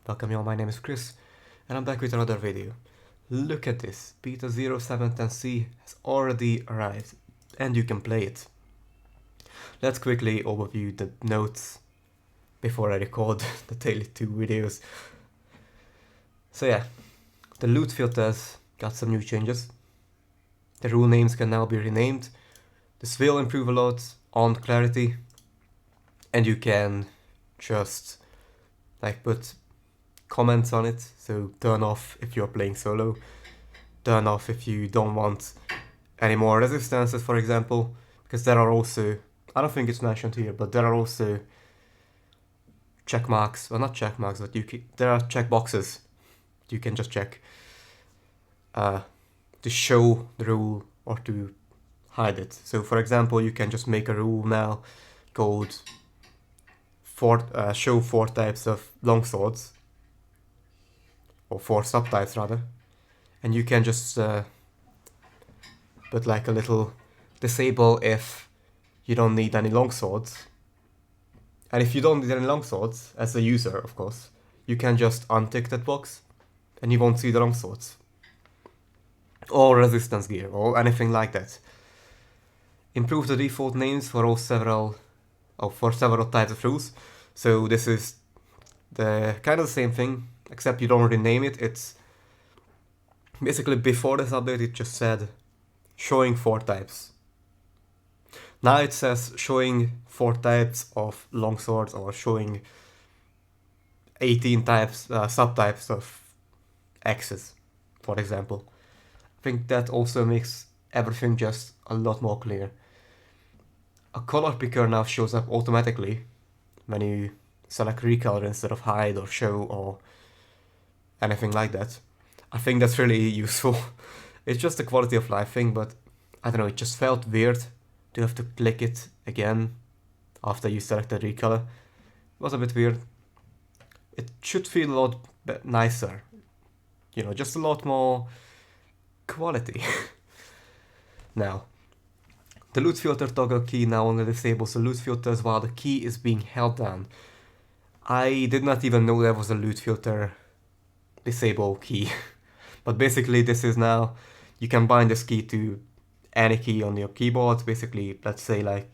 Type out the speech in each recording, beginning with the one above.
Welcome y'all, my name is Chris, and I'm back with another video. Look at this, Beta 0710C has already arrived, and you can play it. Let's quickly overview the notes before I record the daily 2 videos. So yeah, the loot filters got some new changes. The rule names can now be renamed. This will improve a lot on clarity, and you can just put comments on it, so turn off if you're playing solo, turn off if you don't want any more resistances, for example, because there are also, I don't think it's mentioned here, but there are also check marks, well not check marks, but there are check boxes you can just check to show the rule or to hide it. So for example, you can just make a rule now called show 4 types of longswords, or 4 subtypes rather, and you can just put like a little disable if you don't need any longswords. And if you don't need any longswords, as a user of course, you can just untick that box and you won't see the longswords or resistance gear or anything like that. Improve the default names for several types of rules. So this is the kind of the same thing, except you don't rename it. It's basically, before this update it just said showing 4 types. Now it says showing 4 types of longswords, or showing 18 types, subtypes of axes, for example. I think that also makes everything just a lot more clear. A color picker now shows up automatically when you select recolor instead of hide or show or anything like that. I think that's really useful. It's just a quality of life thing, but I don't know, it just felt weird to have to click it again after you selected recolor. It was a bit weird. It should feel a lot nicer, you know, just a lot more quality. Now, the loot filter toggle key now only disables the loot filters while the key is being held down. I did not even know there was a loot filter disable key. But basically this is now, you can bind this key to any key on your keyboard. Basically, let's say like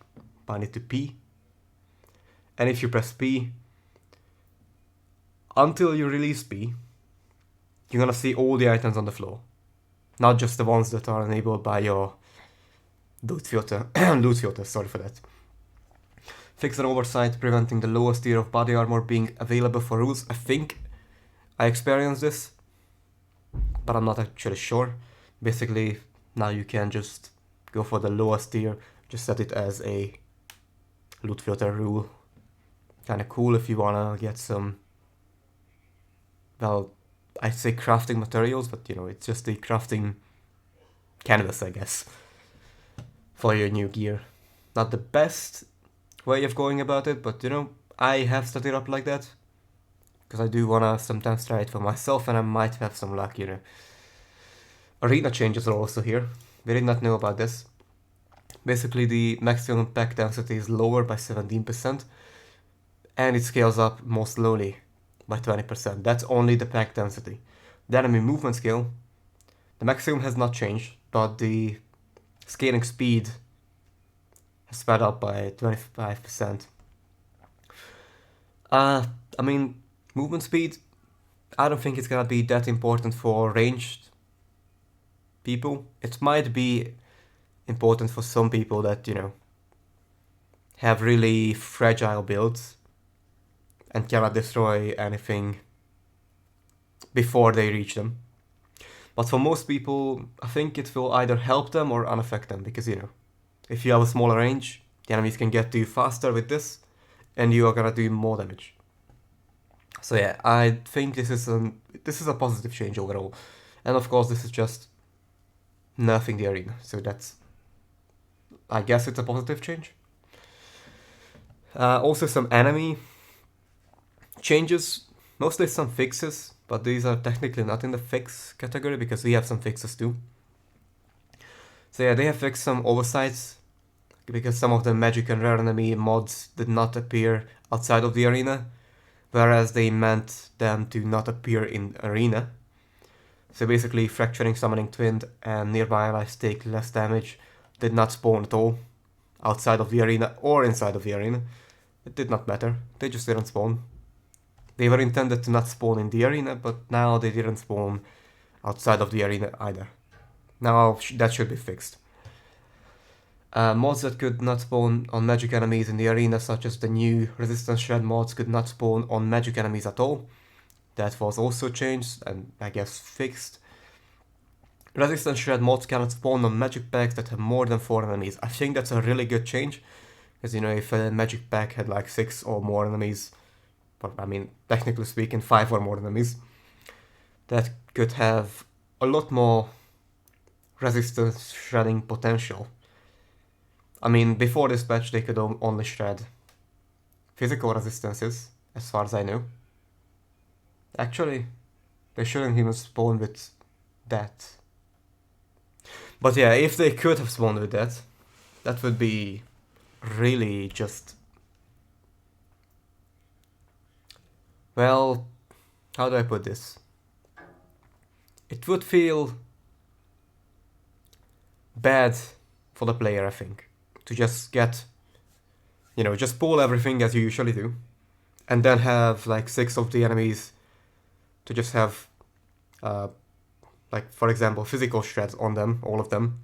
bind it to P. And if you press P, until you release P, you're gonna see all the items on the floor. Not just the ones that are enabled by your loot filter. Loot filter, sorry for that. Fix an oversight preventing the lowest tier of body armor being available for rules. I think I experienced this, but I'm not actually sure. Basically, now you can just go for the lowest tier, just set it as a loot filter rule. Kinda cool if you wanna get some, well, I'd say crafting materials, but you know, it's just the crafting canvas, I guess, for your new gear. Not the best way of going about it, but you know, I have set it up like that because I do wanna sometimes try it for myself, and I might have some luck, you know. Arena changes are also here. We did not know about this. Basically, the maximum pack density is lower by 17%, and it scales up more slowly by 20%. That's only the pack density. The enemy movement scale, the maximum has not changed, but the scaling speed has sped up by 25%. I mean, movement speed, I don't think it's gonna be that important for ranged people. It might be important for some people that, you know, have really fragile builds and cannot destroy anything before they reach them. But for most people, I think it will either help them or unaffect them, because, you know, if you have a smaller range, the enemies can get to you faster with this, and you are gonna do more damage. So yeah, I think this is a positive change overall. And of course, this is just nerfing the arena, so that's, I guess it's a positive change. Also some enemy changes, mostly some fixes, but these are technically not in the fix category because we have some fixes too. So yeah, they have fixed some oversights because some of the magic and rare enemy mods did not appear outside of the arena, whereas they meant them to not appear in arena. So basically, fracturing, summoning twin, and nearby allies take less damage did not spawn at all, outside of the arena or inside of the arena. It did not matter, they just didn't spawn. They were intended to not spawn in the arena, but now they didn't spawn outside of the arena either. Now that should be fixed. Mods that could not spawn on magic enemies in the arena, such as the new resistance shred mods, could not spawn on magic enemies at all. That was also changed and I guess fixed. Resistance shred mods cannot spawn on magic packs that have more than 4 enemies. I think that's a really good change, because you know, if a magic pack had like 6 or more enemies, but I mean technically speaking 5 or more enemies, that could have a lot more resistance shredding potential. I mean, before this patch they could only shred physical resistances, as far as I know. Actually, they shouldn't even spawn with that. But yeah, if they could have spawned with that, that would be really just... Well, how do I put this? It would feel bad for the player, I think, to just get, you know, just pull everything as you usually do, and then have like 6 of the enemies to just have, like for example, physical shreds on them, all of them,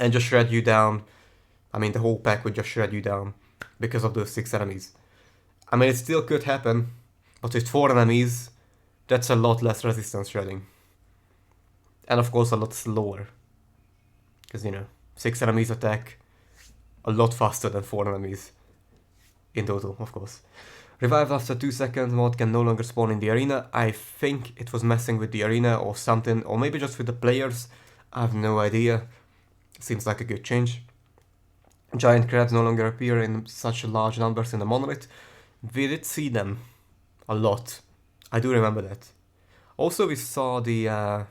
and just shred you down. I mean, the whole pack would just shred you down because of those 6 enemies. I mean, it still could happen, but with 4 enemies, that's a lot less resistance shredding. And of course a lot slower. Because, you know, 6 enemies attack a lot faster than 4 enemies. In total, of course. Revive after 2 seconds mod can no longer spawn in the arena. I think it was messing with the arena or something, or maybe just with the players. I have no idea. Seems like a good change. Giant crabs no longer appear in such large numbers in the monolith. We did see them a lot. I do remember that. Also, we saw the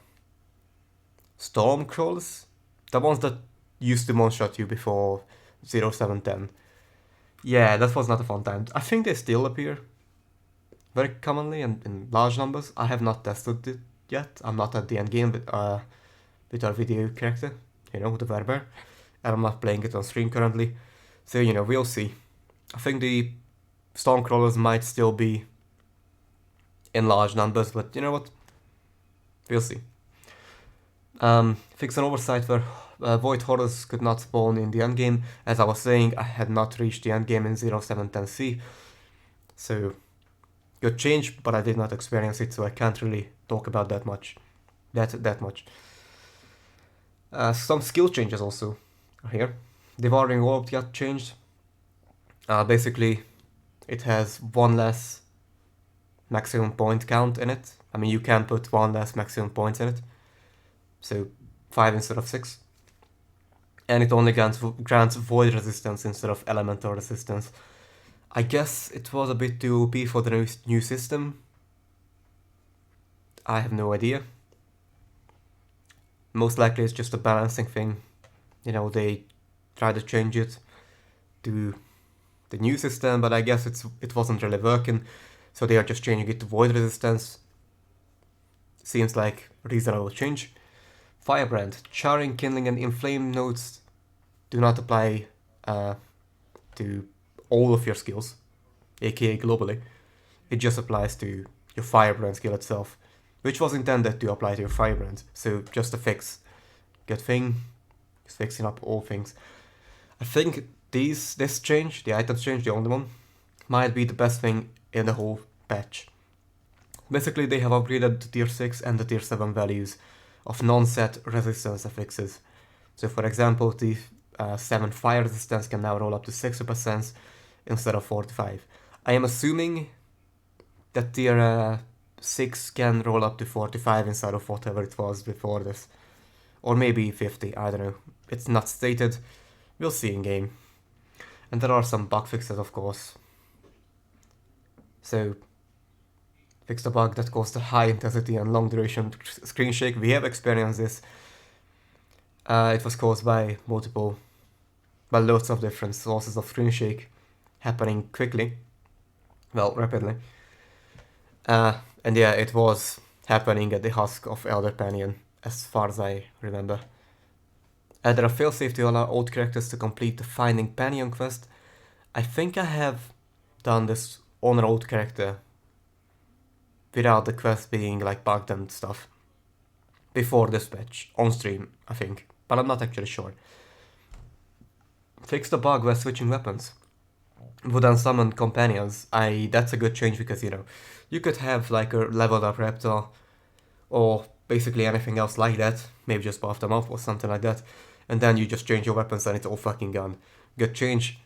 storm crawls, the ones that used to one-shot you before 0710. Yeah, that was not a fun time. I think they still appear very commonly and in large numbers. I have not tested it yet. I'm not at the end game with our video character, you know, the Werber, and I'm not playing it on stream currently. So, you know, we'll see. I think the Stormcrawlers might still be in large numbers, but you know what? We'll see. Fix an oversight where Void Horrors could not spawn in the endgame. As I was saying, I had not reached the endgame in 0710C. So, good change, but I did not experience it, so I can't really talk about that much. That much. Some skill changes also are here. Devouring Orb got changed. Basically, it has 1 less maximum point count in it. I mean, you can put 1 less maximum points in it. So 5 instead of 6. And it only grants void resistance instead of elemental resistance. I guess it was a bit too OP for the new system. I have no idea. Most likely it's just a balancing thing. You know, they tried to change it to the new system, but I guess it wasn't really working. So they are just changing it to void resistance. Seems like a reasonable change. Firebrand. Charring, kindling, and inflame nodes do not apply to all of your skills, aka globally. It just applies to your Firebrand skill itself, which was intended to apply to your Firebrand. So just a fix. Good thing. Just fixing up all things. I think this change, the items change, the only one, might be the best thing in the whole patch. Basically, they have upgraded the tier 6 and the tier 7 values of non-set resistance affixes. So for example, the 7 fire resistance can now roll up to 60% instead of 45. I am assuming that tier 6 can roll up to 45 instead of whatever it was before this. Or maybe 50, I don't know. It's not stated. We'll see in game. And there are some bug fixes, of course. So, fix the bug that caused the high intensity and long duration screen shake. We have experienced this. It was caused by lots of different sources of screen shake happening quickly. Well, rapidly. And yeah, it was happening at the husk of Elder Panion, as far as I remember. There are failsafe to allow old characters to complete the Finding Panion quest. I think I have done this on an old character without the quest being like bugged and stuff before this patch, on stream, I think, but I'm not actually sure. Fix the bug where switching weapons would unsummon companions. That's a good change because, you know, you could have like a leveled up raptor or basically anything else like that, maybe just buff them up or something like that, and then you just change your weapons and it's all fucking gone. Good change.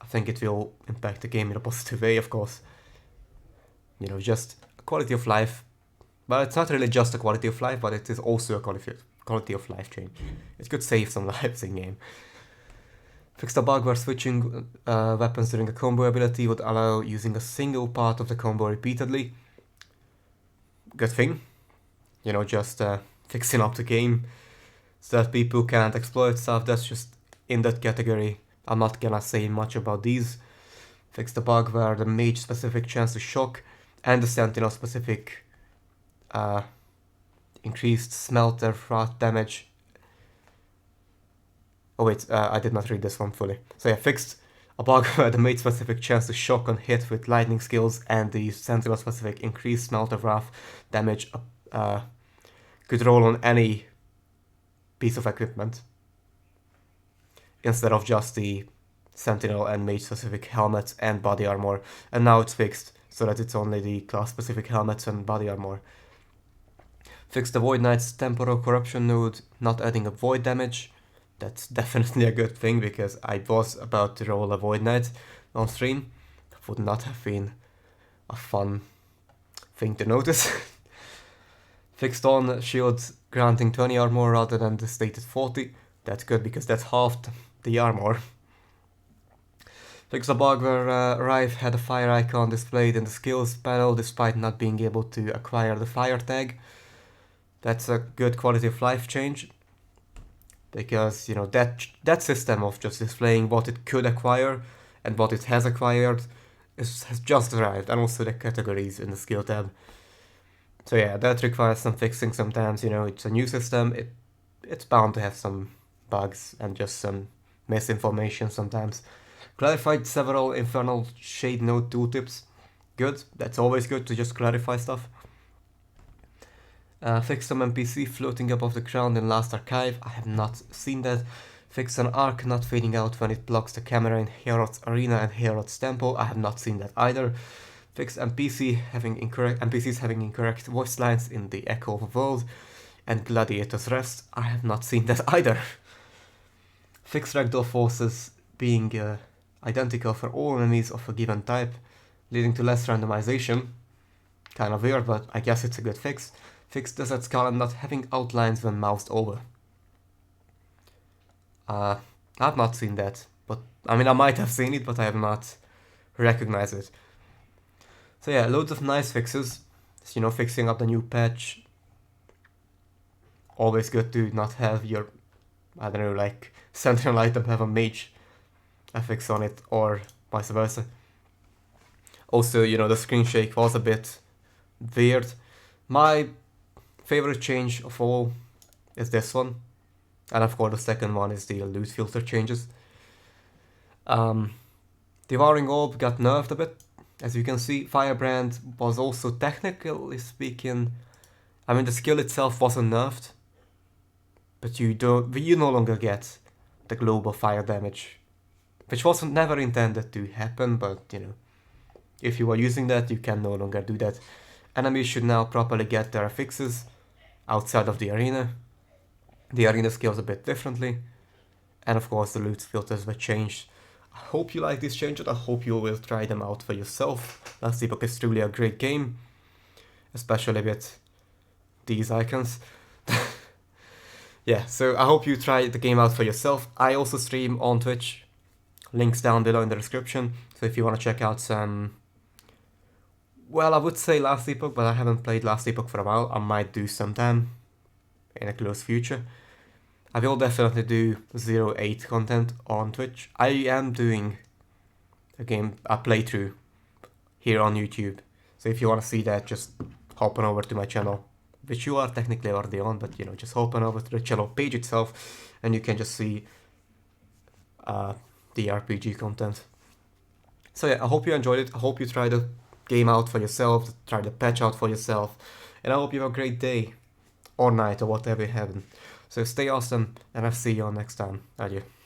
I think it will impact the game in a positive way, of course. You know, just quality of life. But it's not really just a quality of life, but it is also a quality of life change. It could save some lives in game. Fix the bug where switching weapons during a combo ability would allow using a single part of the combo repeatedly. Good thing. You know, just fixing up the game so that people can't exploit stuff. That's just in that category. I'm not gonna say much about these. Fix the bug where the mage specific chance to shock and the sentinel specific increased smelter froth damage. Oh wait, I did not read this one fully. So yeah, fixed a bug where the mage specific chance to shock on hit with lightning skills and the sentinel specific increased smelter wrath damage could roll on any piece of equipment instead of just the sentinel and mage specific helmets and body armor. And now it's fixed so that it's only the class specific helmets and body armor. Fix the Void Knight's temporal corruption node, not adding a void damage. That's definitely a good thing because I was about to roll a Void Knight on stream. Would not have been a fun thing to notice. Fixed on shields granting 20 armor rather than the stated 40. That's good because that's halved the armor. Fix a bug where Rive had a fire icon displayed in the skills panel despite not being able to acquire the fire tag. That's a good quality of life change. Because, you know, that system of just displaying what it could acquire and what it has acquired has just arrived, and also the categories in the skill tab. So yeah, that requires some fixing sometimes, you know, it's a new system, it's bound to have some bugs and just some misinformation sometimes. Clarified several Infernal Shade Node tooltips. Good, that's always good to just clarify stuff. Fix some NPC floating above the ground in Last Archive. I have not seen that. Fix an arc not fading out when it blocks the camera in Herod's Arena and Herod's Temple. I have not seen that either. Fix NPCs having incorrect voice lines in the Echo of a World and Gladiator's Rest. I have not seen that either. Fix ragdoll forces being identical for all enemies of a given type, leading to less randomization. Kind of weird, but I guess it's a good fix. Fix Desert Skull not having outlines when moused over. I've not seen that, but I mean I might have seen it, but I have not recognized it. So yeah, loads of nice fixes. You know, fixing up the new patch. Always good to not have your, I don't know, like sentinel item have a mage affix on it or vice versa. Also, you know, the screen shake was a bit weird. My favorite change of all is this one, and of course the second one is the loot filter changes. Devouring Orb got nerfed a bit, as you can see. Firebrand was also, technically speaking, I mean the skill itself wasn't nerfed, but you no longer get the global fire damage, which wasn't never intended to happen, but you know, if you are using that, you can no longer do that. Enemies should now properly get their affixes outside of the arena. The arena scales a bit differently, and of course the loot filters were changed. I hope you like these changes, I hope you will try them out for yourself. Last Epoch is truly a great game, especially with these icons. Yeah, so I hope you try the game out for yourself. I also stream on Twitch, links down below in the description, so if you want to check out some, well, I would say Last Epoch, but I haven't played Last Epoch for a while. I might do sometime in a close future. I will definitely do 08 content on Twitch. I am doing a playthrough here on YouTube So if you want to see that, just hop on over to my channel, which you are technically already on, but just hop on over to the channel page itself, and you can just see the RPG content. So yeah, I hope you enjoyed it. I hope you try the game out for yourself, try the patch out for yourself, and I hope you have a great day, or night, or whatever you're having. So stay awesome, and I'll see you all next time. Adieu.